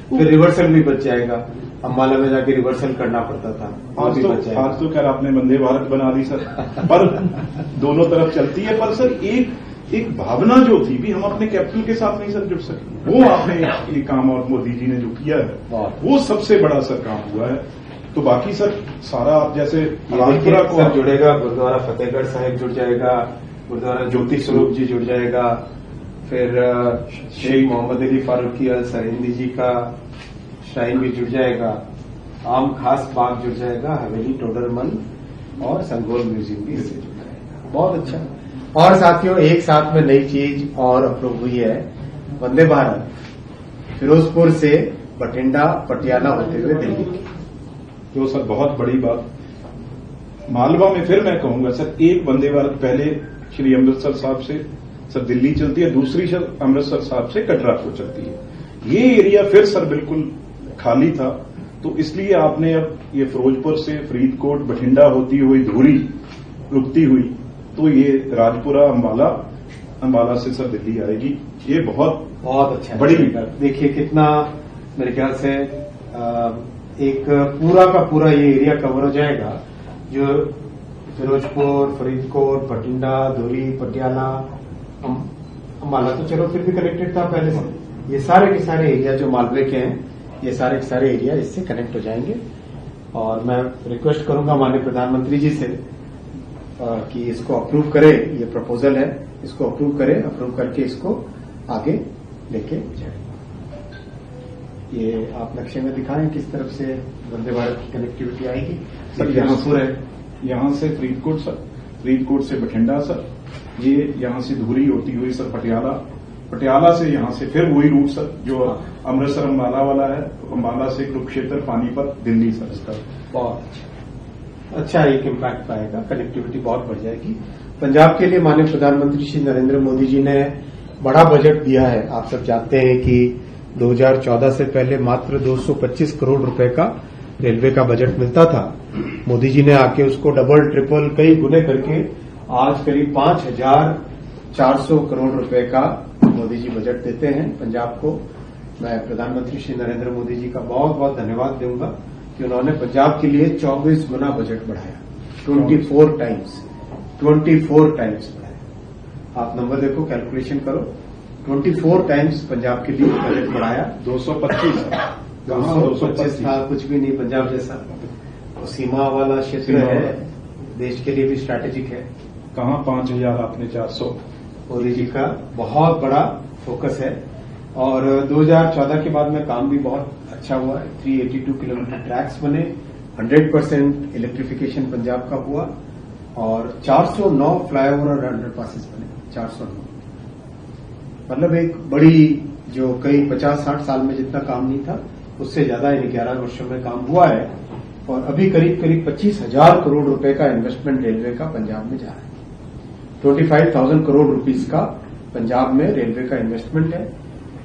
फिर रिवर्सल भी बच जाएगा। अम्बाला में जाके रिवर्सल करना पड़ता था, आज तो खैर आपने वंदे भारत बना दी सर, पर दोनों तरफ चलती है। पर सर एक भावना जो थी भी, हम अपने कैपिटल के साथ नहीं सर जुड़ सके, वो आपने ये काम और मोदी जी ने जो किया है वो सबसे बड़ा सर काम हुआ है। तो बाकी सर सारा आप जैसे राजपुरा को सर जुड़ेगा, गुरुद्वारा फतेहगढ़ साहिब जुड़ जाएगा, गुरुद्वारा ज्योति स्वरूप जी जुड़ जाएगा, फिर शेख मोहम्मद अली फारूकी अल सरहिंदी जी का श्राइन भी जुड़ जाएगा, आम खास बाग जुड़ जाएगा, हवेली टोडरमल और संगोल म्यूजियम भी इससे जुड़ जाएगा। बहुत अच्छा। और साथियों, एक साथ में नई चीज और अप्रूव हुई है, वंदे भारत फिरोजपुर से बठिंडा पटियाला होते हुए दिल्ली, तो सर बहुत बड़ी बात। मालवा में फिर मैं कहूंगा सर, एक वंदे भारत पहले श्री अमृतसर साहब से सर दिल्ली चलती है, दूसरी सर अमृतसर साहब से कटरा को चलती है। ये एरिया फिर सर बिल्कुल खाली था, तो इसलिए आपने अब ये फिरोजपुर से फरीदकोट बठिंडा होती हुई धूरी रुकती हुई, तो ये राजपुरा अंबाला से सर दिल्ली आएगी। ये बहुत अच्छा बड़ी। देखिए कितना, मेरे ख्याल से एक पूरा का पूरा ये एरिया कवर हो जाएगा, जो फिरोजपुर, फरीदकोट, बठिंडा, धुरी, पटियाला, अंबाला तो चलो फिर भी कनेक्टेड था पहले से। ये सारे के सारे एरिया जो मालवे के हैं, ये सारे के सारे एरिया इससे कनेक्ट हो जाएंगे। और मैं रिक्वेस्ट करूंगा माननीय प्रधानमंत्री जी से कि इसको अप्रूव करे, ये प्रपोजल है, इसको अप्रूव करे, अप्रूव करके इसको आगे लेके जाए। ये आप नक्शे में दिखाएं किस तरफ से वंदे भारत की कनेक्टिविटी आएगी। सर जहांपुर है, यहां से फरीदकोट सर, फरीदकोट से बठिंडा सर, ये यहां से धुरी होती हुई सर पटियाला, पटियाला से यहां से फिर वही रूट सर जो अमृतसर अंबाला वाला है, अंबाला से कुरुक्षेत्र, पानीपत, दिल्ली सर। इसका बहुत अच्छा एक इम्पैक्ट पाएगा, कनेक्टिविटी बहुत बढ़ जाएगी। पंजाब के लिए माननीय प्रधानमंत्री श्री नरेंद्र मोदी जी ने बड़ा बजट दिया है। आप सब जानते हैं कि 2014 से पहले मात्र 225 करोड़ रुपए का रेलवे का बजट मिलता था। मोदी जी ने आके उसको डबल ट्रिपल कई गुने करके आज करीब 5,400 करोड़ रुपए का मोदी जी बजट देते हैं पंजाब को। मैं प्रधानमंत्री श्री नरेंद्र मोदी जी का बहुत बहुत धन्यवाद दूंगा कि उन्होंने पंजाब के लिए 24 गुना बजट बढ़ाया, 24 टाइम्स बढ़ाया। आप नंबर देखो, कैलकुलेशन करो, 24 टाइम्स पंजाब के लिए बजट बढ़ाया। 225 था, कुछ भी नहीं पंजाब जैसा। सीमा वाला क्षेत्र है, देश के लिए भी स्ट्रैटेजिक है। कहां 5,000 आपने 400। मोदी जी का बहुत बड़ा फोकस है। और 2014 के बाद में काम भी बहुत अच्छा हुआ है। 382 किलोमीटर ट्रैक्स बने, 100% इलेक्ट्रिफिकेशन पंजाब का हुआ और 409 फ्लाईओवर और अंडरपासेस बने। 409 मतलब एक बड़ी, जो कई 50-60 साल में जितना काम नहीं था उससे ज्यादा इन 11 वर्षों में काम हुआ है। और अभी करीब 25,000 करोड़ रुपए का इन्वेस्टमेंट रेलवे का पंजाब में जा रहा है। 25,000 करोड़ रुपीस का पंजाब में रेलवे का इन्वेस्टमेंट है।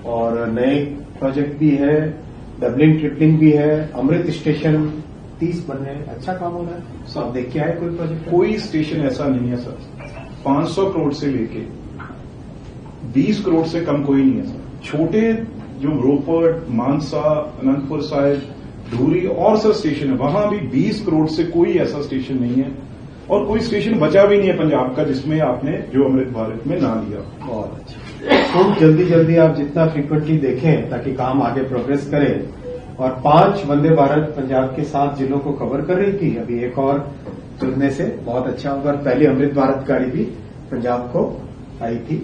और नए प्रोजेक्ट भी है, डबलिंग ट्रिपलिंग भी है, अमृत स्टेशन 30 बन रहे हैं। अच्छा काम हो रहा है। सब देख के आए कोई प्रोजेक्ट? कोई स्टेशन ऐसा नहीं है सर, 500 करोड़ से लेके 20 करोड़ से कम कोई नहीं है सर। छोटे जो रोपड़, मानसा, अनंतपुर साहिब, धूरी और सर स्टेशन है, वहां भी 20 करोड़ से कोई ऐसा स्टेशन नहीं है। और कोई स्टेशन बचा भी नहीं है पंजाब का जिसमें आपने जो अमृत भारत में ना लिया। बहुत अच्छा। खूब जल्दी जल्दी आप जितना फ्रीक्वेंटली देखें ताकि काम आगे प्रोग्रेस करे। और 5 वंदे भारत पंजाब के 7 जिलों को कवर कर रही थी, अभी एक और जुड़ने से बहुत अच्छा होगा। पहली अमृत भारत गाड़ी भी पंजाब को आई थी।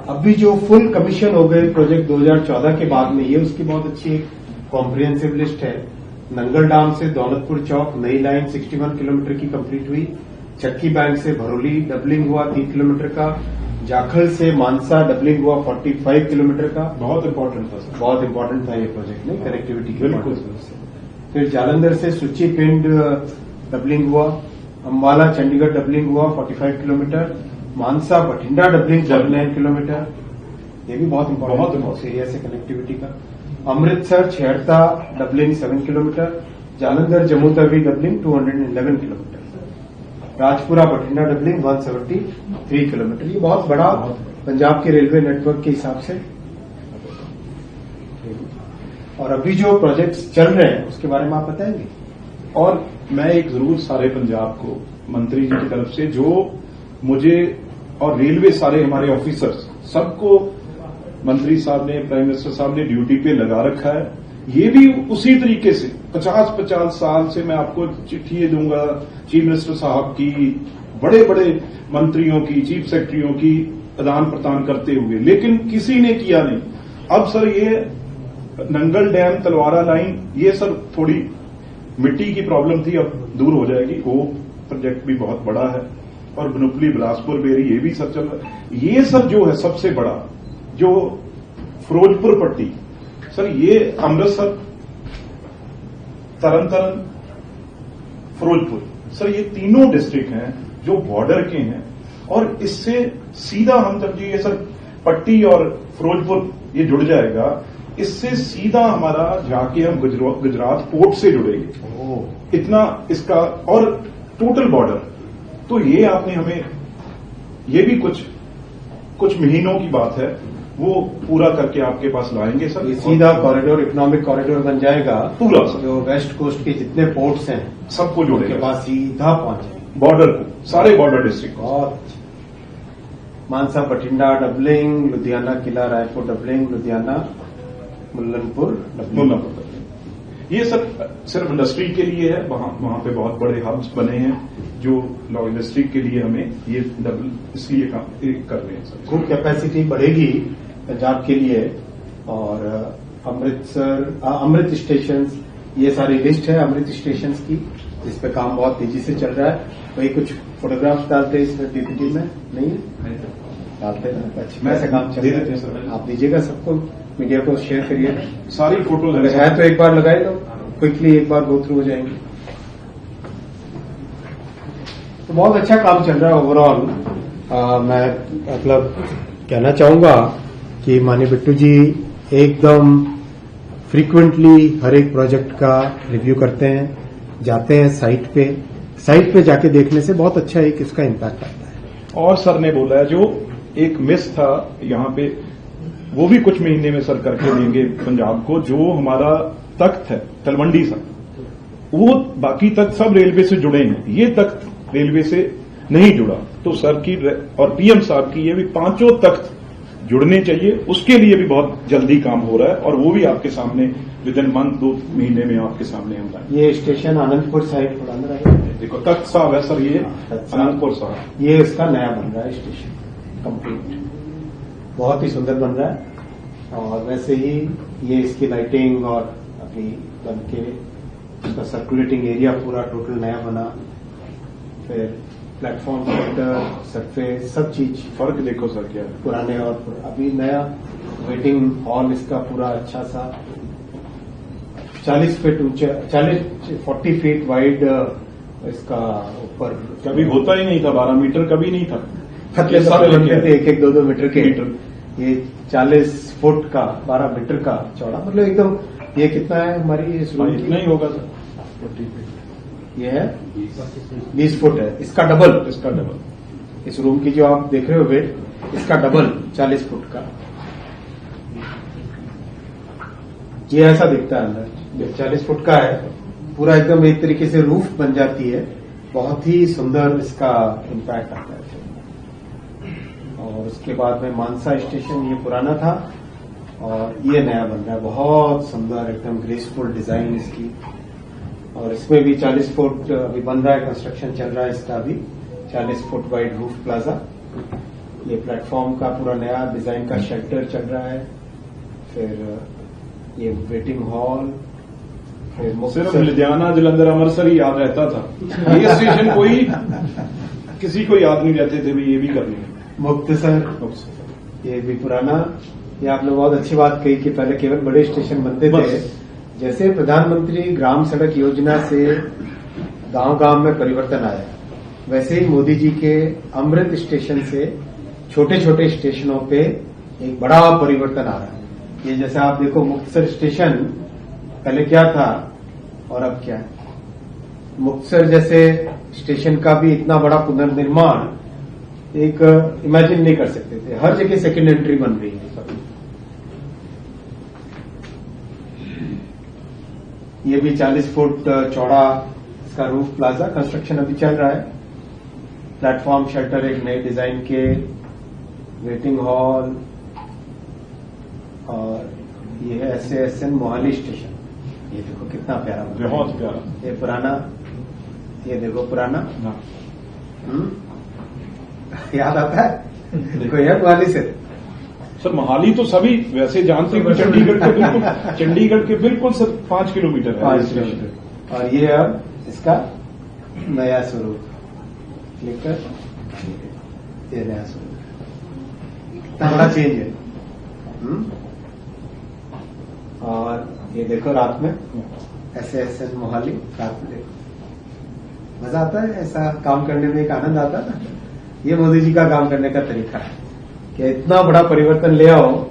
अभी जो फुल कमीशन हो गए प्रोजेक्ट 2014 के बाद में, ये उसकी बहुत अच्छी कॉम्प्रिहेंसिव लिस्ट है। नंगल डाम से दौलतपुर चौक नई लाइन 61 किलोमीटर की कंप्लीट हुई। चक्की बैंक से भरोली डबलिंग हुआ 3 किलोमीटर का। जाखल से मानसा डबलिंग हुआ 45 किलोमीटर का। बहुत इंपॉर्टेंट था सर, बहुत इंपॉर्टेंट था ये प्रोजेक्ट में कनेक्टिविटी के बिल्कुल। फिर जालंधर से सुच्ची पिंड डबलिंग हुआ। अम्बाला चंडीगढ़ डबलिंग हुआ 45 किलोमीटर। मानसा बठिंडा डबलिंग 49 किलोमीटर। ये भी बहुत इंपॉर्टेंट है उस एरिया से कनेक्टिविटी का। Amritsar Chheharta doubling 7 kilometre. Jalandhar Jammu Tawi doubling 211 kilometre. Rajpura Bathinda doubling 173 kilometre. ये बहुत बड़ा पंजाब के रेलवे नेटवर्क के हिसाब से और अभी जो प्रोजेक्ट्स चल रहे हैं उसके बारे में आप बताएंगे। और मैं एक जरूर सारे पंजाब को मंत्री जी की तरफ से जो मुझे और रेलवे सारे हमारे ऑफिसर्स सबको मंत्री साहब ने, प्राइम मिनिस्टर साहब ने ड्यूटी पे लगा रखा है, ये भी उसी तरीके से 50-50 साल से मैं आपको चिट्ठी दूंगा चीफ मिनिस्टर साहब की, बड़े बड़े मंत्रियों की, चीफ सेक्रेटरियों की आदान प्रदान करते हुए, लेकिन किसी ने किया नहीं। अब सर ये नंगल डैम तलवारा लाइन ये सर थोड़ी मिट्टी की प्रॉब्लम थी, अब दूर हो जाएगी। वो प्रोजेक्ट भी बहुत बड़ा है। और बनुपली बिलासपुर बेरी ये भी सर चल रहा है। ये सर जो है सबसे बड़ा जो फिरोजपुर पट्टी, सर ये अमृतसर, तरन तारण, फिरोजपुर, सर ये तीनों डिस्ट्रिक्ट हैं जो बॉर्डर के हैं। और इससे सीधा हम जब ये सर पट्टी और फिरोजपुर ये जुड़ जाएगा, इससे सीधा हमारा जाके हम गुजरात पोर्ट से जुड़ेंगे। इतना इसका और टोटल बॉर्डर, तो ये आपने हमें ये भी कुछ महीनों की बात है, वो पूरा करके आपके पास लाएंगे सर। ये सीधा कॉरिडोर, इकोनॉमिक कॉरिडोर बन जाएगा पूरा सर, जो वेस्ट कोस्ट के जितने पोर्ट्स हैं सबको जोड़ेगा, उनके पास सीधा पहुंचे बॉर्डर को, सारे बॉर्डर डिस्ट्रिक्ट। बहुत मानसा बठिंडा डबलिंग, लुधियाना किला रायपुर डबलिंग, लुधियाना मुल्लनपुर डबलिंग। ये सब सिर्फ इंडस्ट्री के लिए है, वहां पे बहुत बड़े हब्स बने हैं जो लॉजिस्टिक के लिए हमें ये डबल इसलिए कर रहे हैं सर। खूब कैपेसिटी बढ़ेगी पंजाब के लिए। और अमृत स्टेशन, ये सारी लिस्ट है अमृत स्टेशन की, जिस पे काम बहुत तेजी से चल रहा है। वही कुछ फोटोग्राफ्स डालते हैं इसमें पीपीटी में, नहीं डालते हैं? अच्छा, कैसे काम चल रहा है सर? आप दीजिएगा सबको, मीडिया को शेयर करिए सारी फोटोज। अगर है तो एक बार लगाए लो, क्विकली एक बार गो थ्रू हो जाएंगे। तो बहुत अच्छा काम चल रहा है ओवरऑल। मैं मतलब कहना चाहूंगा कि माननीय बिट्टू जी एकदम फ्रीक्वेंटली हर एक प्रोजेक्ट का रिव्यू करते हैं, जाते हैं साइट पे जाके देखने से बहुत अच्छा एक इसका इम्पैक्ट आता है। और सर ने बोला है जो एक मिस था यहाँ पे, वो भी कुछ महीने में सर करके देंगे पंजाब को। जो हमारा तख्त है तलवंडी सर, वो बाकी तख्त सब रेलवे से जुड़े हैं, ये तख्त रेलवे से नहीं जुड़ा। तो सर की और पीएम साहब की ये भी 5 तख्त जुड़ने चाहिए, उसके लिए भी बहुत जल्दी काम हो रहा है। और वो भी आपके सामने विद इन मंथ 2 महीने में आपके सामने हम लाएंगे। ये स्टेशन आनंदपुर साइड थोड़ा अंदर आएगा, देखो तख्त साहब है सर, ये आनंदपुर साहब, ये इसका नया बन रहा है स्टेशन कंप्लीट, बहुत ही सुंदर बन रहा है। और वैसे ही ये इसकी लाइटिंग और अभी बन के इसका सर्कुलेटिंग एरिया पूरा टोटल नया बना। फिर प्लेटफॉर्म सेंटर, सरफेस, सब चीज फर्क देखो सर क्या है पुराने और अभी नया। वेटिंग हॉल इसका पूरा अच्छा सा 40 फीट ऊंचा, 40 फीट वाइड इसका ऊपर। कभी होता ही नहीं था, 12 मीटर कभी नहीं था। पतले बनते थे 1-1, 2-2 मीटर के। ये 40 फुट का, 12 मीटर का चौड़ा, मतलब एकदम। ये कितना है हमारी इस रूम? इतना ही होगा सर, ये है 20 फुट है, इसका डबल। इस रूम की जो आप देख रहे हो वेट, इसका डबल 40 फुट का। ये ऐसा दिखता है अंदर, 40 फुट का है पूरा, एकदम एक तरीके से रूफ बन जाती है। बहुत ही सुंदर इसका इम्पैक्ट आता है। और उसके बाद में मानसा स्टेशन, ये पुराना था और ये नया बन रहा है, बहुत सुंदर एकदम ग्रेसफुल डिजाइन इसकी। और इसमें भी 40 फुट अभी बन रहा है, कंस्ट्रक्शन चल रहा है इसका अभी, 40 फुट वाइड रूफ प्लाजा। ये प्लेटफॉर्म का पूरा नया डिजाइन का शेल्टर चल रहा है। फिर ये वेटिंग हॉल, फिर सिर्फ लुधियाना, जलंधर, अमृतसर ही याद रहता था। ये स्टेशन कोई किसी को याद नहीं रहते थे भी ये भी करनी है। मुक्तसर, ये भी पुराना। ये आपने बहुत अच्छी बात कही कि पहले केवल बड़े स्टेशन बनते थे। जैसे प्रधानमंत्री ग्राम सड़क योजना से गांव-गांव में परिवर्तन आया, वैसे ही मोदी जी के अमृत स्टेशन से छोटे छोटे स्टेशनों पे एक बड़ा परिवर्तन आ रहा है। ये जैसे आप देखो मुक्तसर स्टेशन पहले क्या था और अब क्या है। मुक्तसर जैसे स्टेशन का भी इतना बड़ा पुनर्निर्माण एक इमेजिन नहीं कर सकते थे। हर जगह सेकेंड एंट्री बन रही है। ये भी 40 फुट चौड़ा इसका रूफ प्लाजा कंस्ट्रक्शन अभी चल रहा है। प्लेटफॉर्म शेल्टर एक नए डिजाइन के, वेटिंग हॉल, और ये है SASN मोहाली स्टेशन। ये देखो कितना प्यारा बना है। बहुत प्यारा। ये पुराना, ये देखो पुराना। हाँ। याद आता है देखो, ये मोहाली से। सर मोहाली तो सभी वैसे जानते हैं कि चंडीगढ़ के बिल्कुल सर 5 किलोमीटर है। 5 किलोमीटर। और ये अब इसका नया स्वरूप लेकर, ये नया स्वरूप इतना बड़ा चेंज है। और ये देखो रात में SASN मोहाली, रात में देखो मजा आता है। ऐसा काम करने में एक आनंद आता है ना। ये मोदी जी का काम करने का तरीका है कि इतना बड़ा परिवर्तन ले आओ,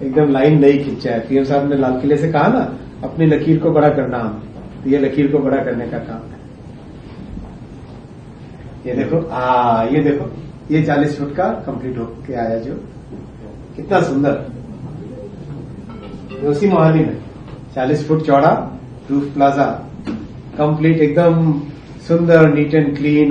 एकदम लाइन नहीं खींचा है। PM साहब ने लाल किले से कहा ना, अपनी लकीर को बड़ा करना हम, तो ये लकीर को बड़ा करने का काम है। ये देखो, ये देखो, ये 40 फुट का कंप्लीट होके आया जो, कितना सुंदर। उसी मोहाली में 40 फुट चौड़ा रूफ प्लाजा, कंप्लीट एकदम सुंदर, नीट एंड क्लीन।